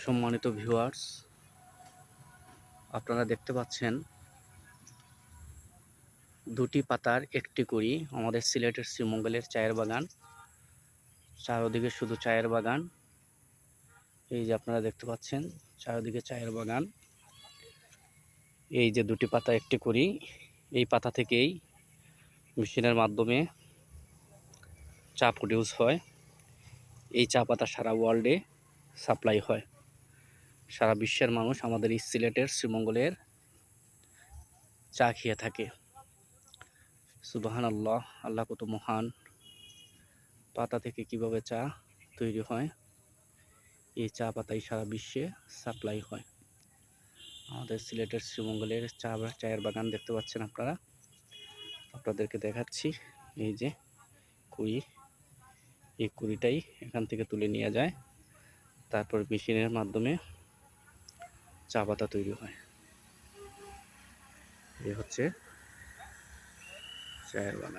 সম্মানিত ভিউয়ার্স, আপনারা দেখতে পাচ্ছেন দুটি পাতার একটি কুড়ি। আমাদের সিলেটের শ্রীমঙ্গলের চায়ের বাগান, চারদিকে শুধু চায়ের বাগান। এই যে আপনারা দেখতে পাচ্ছেন চারদিকে চায়ের বাগান। এই যে দুটি পাতা একটি কুড়ি, এই পাতা থেকেই মেশিনের মাধ্যমে চা প্রডিউস হয়। এই চা পাতা সারা ওয়ার্ল্ডে সাপ্লাই হয়। সারা বিশ্বের মানুষ আমাদের এই সিলেটের শ্রীমঙ্গলের চা খেয়ে থাকে। সুবহানাল্লাহ, আল্লাহ কত মহান। পাতা থেকে কিভাবে চা তৈরি হয়, এই চা পাতাই সারা বিশ্বে সাপ্লাই হয়। আমাদের সিলেটের শ্রীমঙ্গলের চায়ের বাগান দেখতে পাচ্ছেন আপনারা। আপনাদেরকে দেখাচ্ছি এই যে কুড়ি, এই কুড়িটাই এখান থেকে তুলে নিয়ে যায়, তারপর মেশিনের মাধ্যমে চা পাতা তৈরি হয়। এই হচ্ছে চায়ের বাগান।